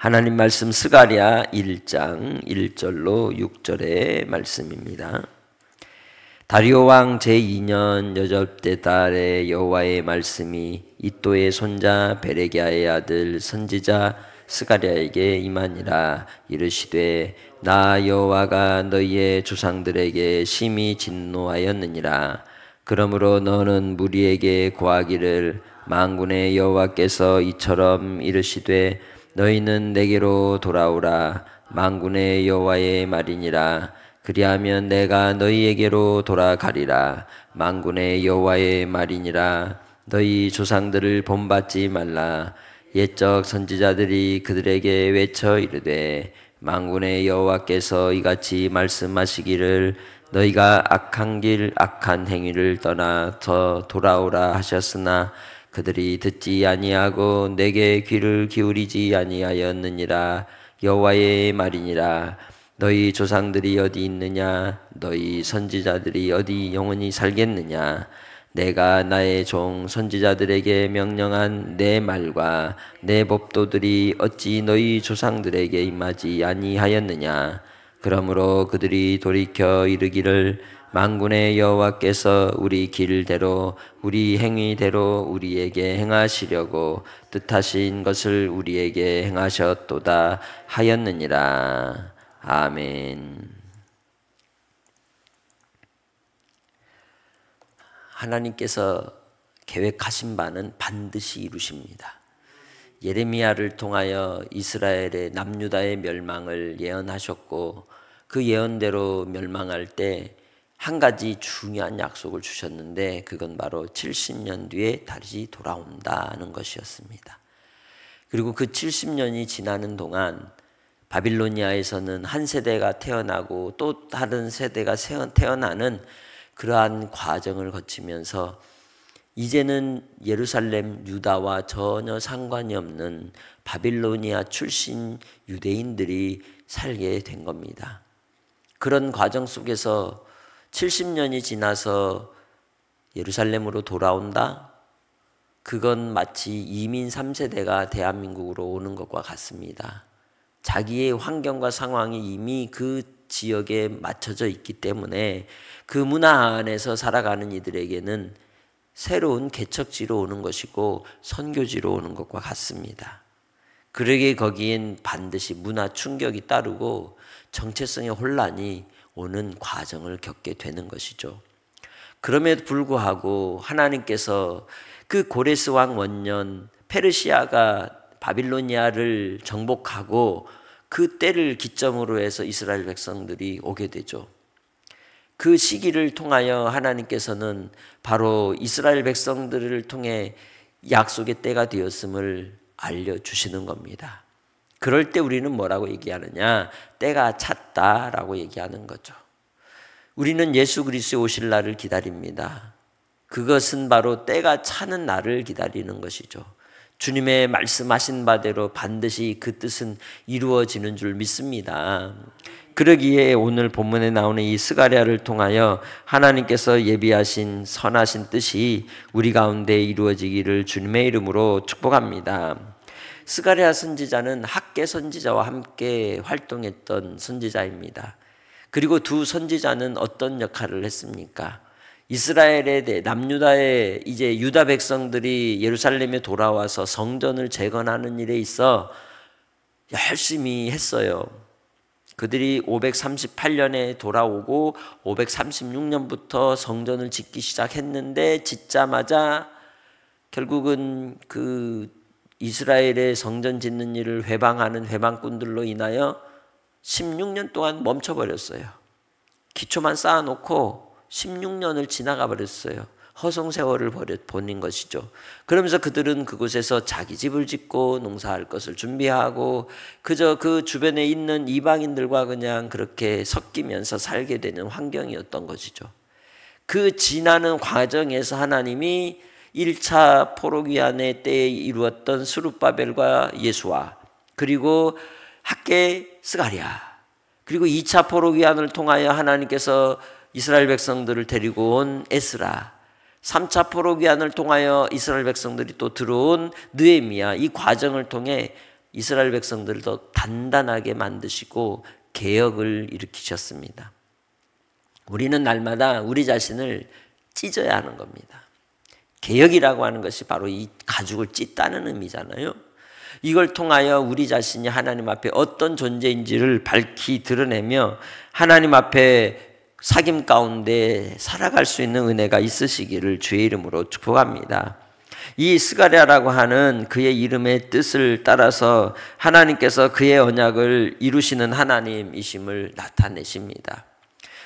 하나님 말씀 스가랴 1장 1절로 6절의 말씀입니다. 다리오 왕 제2년 여접대 달에 여호와의 말씀이 이또의 손자 베레기야의 아들 선지자 스가랴에게 임하니라. 이르시되 나 여호와가 너희의 조상들에게 심히 진노하였느니라. 그러므로 너는 무리에게 고하기를 만군의 여호와께서 이처럼 이르시되 너희는 내게로 돌아오라. 만군의 여호와의 말이니라. 그리하면 내가 너희에게로 돌아가리라. 만군의 여호와의 말이니라. 너희 조상들을 본받지 말라. 옛적 선지자들이 그들에게 외쳐 이르되 만군의 여호와께서 이같이 말씀하시기를 너희가 악한 길 악한 행위를 떠나 더 돌아오라 하셨으나 그들이 듣지 아니하고 내게 귀를 기울이지 아니하였느니라. 여호와의 말이니라. 너희 조상들이 어디 있느냐? 너희 선지자들이 어디 영원히 살겠느냐? 내가 나의 종 선지자들에게 명령한 내 말과 내 법도들이 어찌 너희 조상들에게 임하지 아니하였느냐? 그러므로 그들이 돌이켜 이르기를 만군의 여호와께서 우리 길대로 우리 행위대로 우리에게 행하시려고 뜻하신 것을 우리에게 행하셨도다 하였느니라. 아멘. 하나님께서 계획하신 바는 반드시 이루십니다. 예레미야를 통하여 이스라엘의 남유다의 멸망을 예언하셨고 그 예언대로 멸망할 때 한 가지 중요한 약속을 주셨는데 그건 바로 70년 뒤에 다시 돌아온다는 것이었습니다. 그리고 그 70년이 지나는 동안 바빌로니아에서는 한 세대가 태어나고 또 다른 세대가 태어나는 그러한 과정을 거치면서 이제는 예루살렘 유다와 전혀 상관이 없는 바빌로니아 출신 유대인들이 살게 된 겁니다. 그런 과정 속에서 70년이 지나서 예루살렘으로 돌아온다? 그건 마치 이민 3세대가 대한민국으로 오는 것과 같습니다. 자기의 환경과 상황이 이미 그 지역에 맞춰져 있기 때문에 그 문화 안에서 살아가는 이들에게는 새로운 개척지로 오는 것이고 선교지로 오는 것과 같습니다. 그러기에 거기엔 반드시 문화 충격이 따르고 정체성의 혼란이 오는 과정을 겪게 되는 것이죠. 그럼에도 불구하고 하나님께서 그 고레스 왕 원년 페르시아가 바빌로니아를 정복하고 그 때를 기점으로 해서 이스라엘 백성들이 오게 되죠. 그 시기를 통하여 하나님께서는 바로 이스라엘 백성들을 통해 약속의 때가 되었음을 알려주시는 겁니다. 그럴 때 우리는 뭐라고 얘기하느냐? 때가 찼다라고 얘기하는 거죠. 우리는 예수 그리스도의 오실 날을 기다립니다. 그것은 바로 때가 차는 날을 기다리는 것이죠. 주님의 말씀하신 바대로 반드시 그 뜻은 이루어지는 줄 믿습니다. 그러기에 오늘 본문에 나오는 이 스가랴를 통하여 하나님께서 예비하신 선하신 뜻이 우리 가운데 이루어지기를 주님의 이름으로 축복합니다. 스가랴 선지자는 학계 선지자와 함께 활동했던 선지자입니다. 그리고 두 선지자는 어떤 역할을 했습니까? 이스라엘에 대해 남유다의 이제 유다 백성들이 예루살렘에 돌아와서 성전을 재건하는 일에 있어 열심히 했어요. 그들이 538년에 돌아오고 536년부터 성전을 짓기 시작했는데 짓자마자 결국은 그 이스라엘의 성전 짓는 일을 회방하는 회방꾼들로 인하여 16년 동안 멈춰버렸어요. 기초만 쌓아놓고 16년을 지나가 버렸어요. 허송세월을 보낸 것이죠. 그러면서 그들은 그곳에서 자기 집을 짓고 농사할 것을 준비하고 그저 그 주변에 있는 이방인들과 그냥 그렇게 섞이면서 살게 되는 환경이었던 것이죠. 그 지나는 과정에서 하나님이 1차 포로기한의 때에 이루었던 스룹바벨과 예수와 그리고 학계 스가랴 그리고 2차 포로기한을 통하여 하나님께서 이스라엘 백성들을 데리고 온 에스라 3차 포로기한을 통하여 이스라엘 백성들이 또 들어온 느헤미야 이 과정을 통해 이스라엘 백성들을 더 단단하게 만드시고 개혁을 일으키셨습니다. 우리는 날마다 우리 자신을 찢어야 하는 겁니다. 개혁이라고 하는 것이 바로 이 가죽을 찢다는 의미잖아요. 이걸 통하여 우리 자신이 하나님 앞에 어떤 존재인지를 밝히 드러내며 하나님 앞에 사귐 가운데 살아갈 수 있는 은혜가 있으시기를 주의 이름으로 축복합니다. 이 스가랴라고 하는 그의 이름의 뜻을 따라서 하나님께서 그의 언약을 이루시는 하나님이심을 나타내십니다.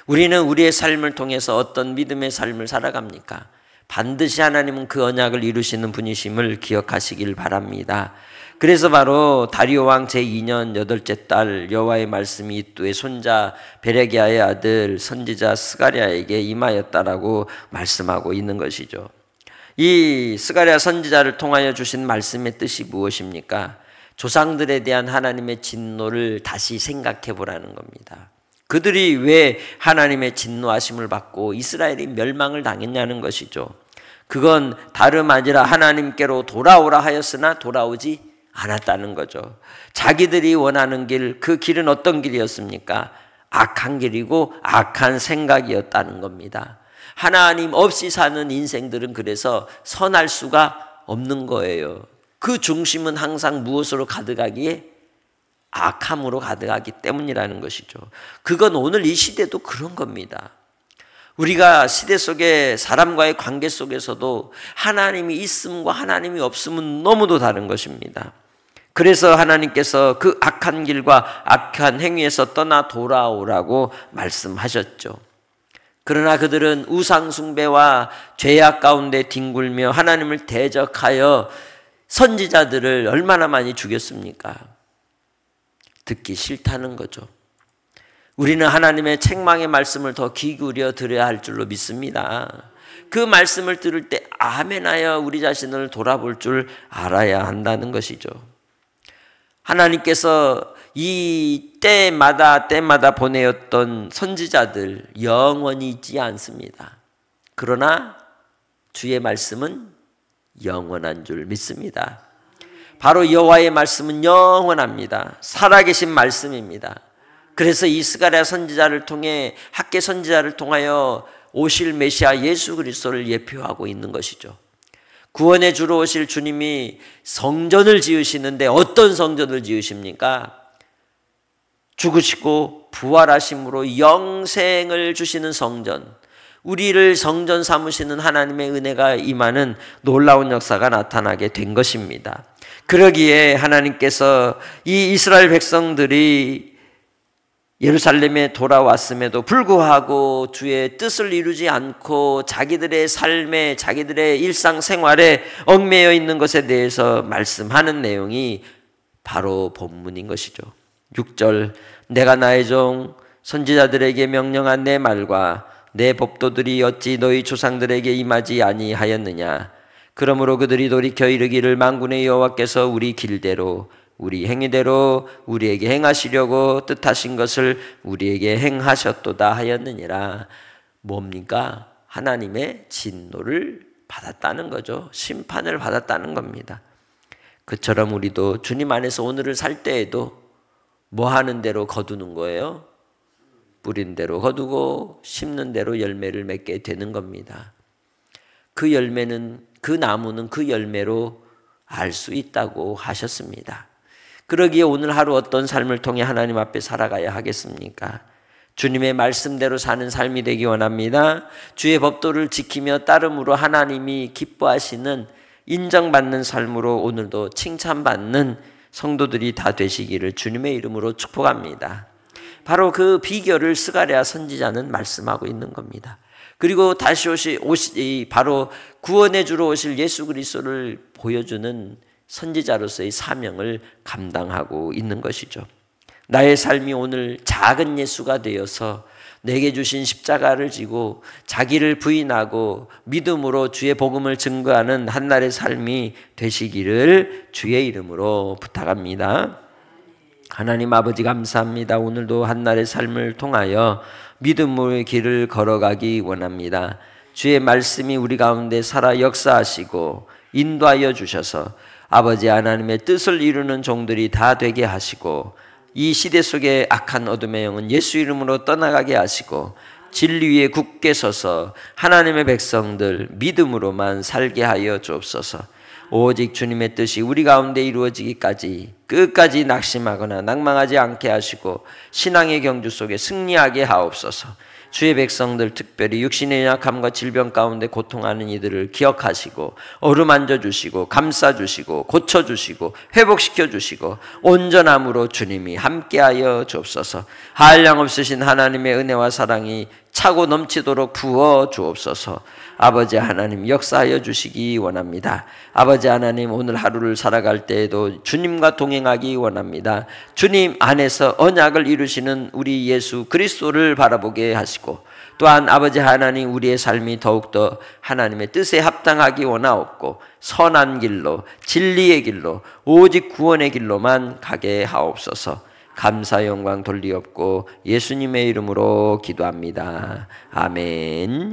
우리는 우리의 삶을 통해서 어떤 믿음의 삶을 살아갑니까? 반드시 하나님은 그 언약을 이루시는 분이심을 기억하시길 바랍니다. 그래서 바로 다리오 왕 제2년 8째 달 여호와의 말씀이 이뚜의 손자 베레기야의 아들 선지자 스가랴에게 임하였다라고 말씀하고 있는 것이죠. 이 스가랴 선지자를 통하여 주신 말씀의 뜻이 무엇입니까? 조상들에 대한 하나님의 진노를 다시 생각해 보라는 겁니다. 그들이 왜 하나님의 진노하심을 받고 이스라엘이 멸망을 당했냐는 것이죠. 그건 다름 아니라 하나님께로 돌아오라 하였으나 돌아오지 않았다는 거죠. 자기들이 원하는 길, 그 길은 어떤 길이었습니까? 악한 길이고 악한 생각이었다는 겁니다. 하나님 없이 사는 인생들은 그래서 선할 수가 없는 거예요. 그 중심은 항상 무엇으로 가득하기에? 악함으로 가득하기 때문이라는 것이죠. 그건 오늘 이 시대도 그런 겁니다. 우리가 시대 속에 사람과의 관계 속에서도 하나님이 있음과 하나님이 없음은 너무도 다른 것입니다. 그래서 하나님께서 그 악한 길과 악한 행위에서 떠나 돌아오라고 말씀하셨죠. 그러나 그들은 우상 숭배와 죄악 가운데 뒹굴며 하나님을 대적하여 선지자들을 얼마나 많이 죽였습니까? 듣기 싫다는 거죠. 우리는 하나님의 책망의 말씀을 더 기울여 들어야 할 줄로 믿습니다. 그 말씀을 들을 때 아멘하여 우리 자신을 돌아볼 줄 알아야 한다는 것이죠. 하나님께서 이 때마다 보내었던 선지자들 영원히 있지 않습니다. 그러나 주의 말씀은 영원한 줄 믿습니다. 바로 여호와의 말씀은 영원합니다. 살아계신 말씀입니다. 그래서 이 스가랴 선지자를 통해 학개 선지자를 통하여 오실 메시아 예수 그리스도를 예표하고 있는 것이죠. 구원의 주로 오실 주님이 성전을 지으시는데 어떤 성전을 지으십니까? 죽으시고 부활하심으로 영생을 주시는 성전, 우리를 성전 삼으시는 하나님의 은혜가 임하는 놀라운 역사가 나타나게 된 것입니다. 그러기에 하나님께서 이 이스라엘 백성들이 예루살렘에 돌아왔음에도 불구하고 주의 뜻을 이루지 않고 자기들의 삶에, 자기들의 일상생활에 얽매여 있는 것에 대해서 말씀하는 내용이 바로 본문인 것이죠. 6절, 내가 나의 종 선지자들에게 명령한 내 말과 내 법도들이 어찌 너희 조상들에게 임하지 아니하였느냐. 그러므로 그들이 돌이켜 이르기를 만군의 여호와께서 우리 길대로 우리 행위대로 우리에게 행하시려고 뜻하신 것을 우리에게 행하셨도다 하였느니라. 뭡니까? 하나님의 진노를 받았다는 거죠. 심판을 받았다는 겁니다. 그처럼 우리도 주님 안에서 오늘을 살 때에도 뭐 하는 대로 거두는 거예요? 뿌린 대로 거두고 심는 대로 열매를 맺게 되는 겁니다. 그 열매는, 그 나무는 그 열매로 알 수 있다고 하셨습니다. 그러기에 오늘 하루 어떤 삶을 통해 하나님 앞에 살아가야 하겠습니까? 주님의 말씀대로 사는 삶이 되기 원합니다. 주의 법도를 지키며 따름으로 하나님이 기뻐하시는, 인정받는 삶으로 오늘도 칭찬받는 성도들이 다 되시기를 주님의 이름으로 축복합니다. 바로 그 비결을 스가랴 선지자는 말씀하고 있는 겁니다. 그리고 다시 바로 구원의 주로 오실 예수 그리스도를 보여주는 선지자로서의 사명을 감당하고 있는 것이죠. 나의 삶이 오늘 작은 예수가 되어서 내게 주신 십자가를 지고 자기를 부인하고 믿음으로 주의 복음을 증거하는 한날의 삶이 되시기를 주의 이름으로 부탁합니다. 하나님 아버지 감사합니다. 오늘도 한날의 삶을 통하여 믿음의 길을 걸어가기 원합니다. 주의 말씀이 우리 가운데 살아 역사하시고 인도하여 주셔서 아버지 하나님의 뜻을 이루는 종들이 다 되게 하시고 이 시대 속의 악한 어둠의 영은 예수 이름으로 떠나가게 하시고 진리 위에 굳게 서서 하나님의 백성들 믿음으로만 살게 하여 주옵소서. 오직 주님의 뜻이 우리 가운데 이루어지기까지 끝까지 낙심하거나 낭망하지 않게 하시고 신앙의 경주 속에 승리하게 하옵소서. 주의 백성들 특별히 육신의 연약함과 질병 가운데 고통하는 이들을 기억하시고 어루만져 주시고 감싸 주시고 고쳐 주시고 회복시켜 주시고 온전함으로 주님이 함께하여 주옵소서. 한량 없으신 하나님의 은혜와 사랑이 차고 넘치도록 부어 주옵소서. 아버지 하나님 역사하여 주시기 원합니다. 아버지 하나님 오늘 하루를 살아갈 때에도 주님과 동행하기 원합니다. 주님 안에서 언약을 이루시는 우리 예수 그리스도를 바라보게 하시고 또한 아버지 하나님 우리의 삶이 더욱더 하나님의 뜻에 합당하기 원하옵고 선한 길로 진리의 길로 오직 구원의 길로만 가게 하옵소서. 감사 영광 돌리옵고 예수님의 이름으로 기도합니다. 아멘.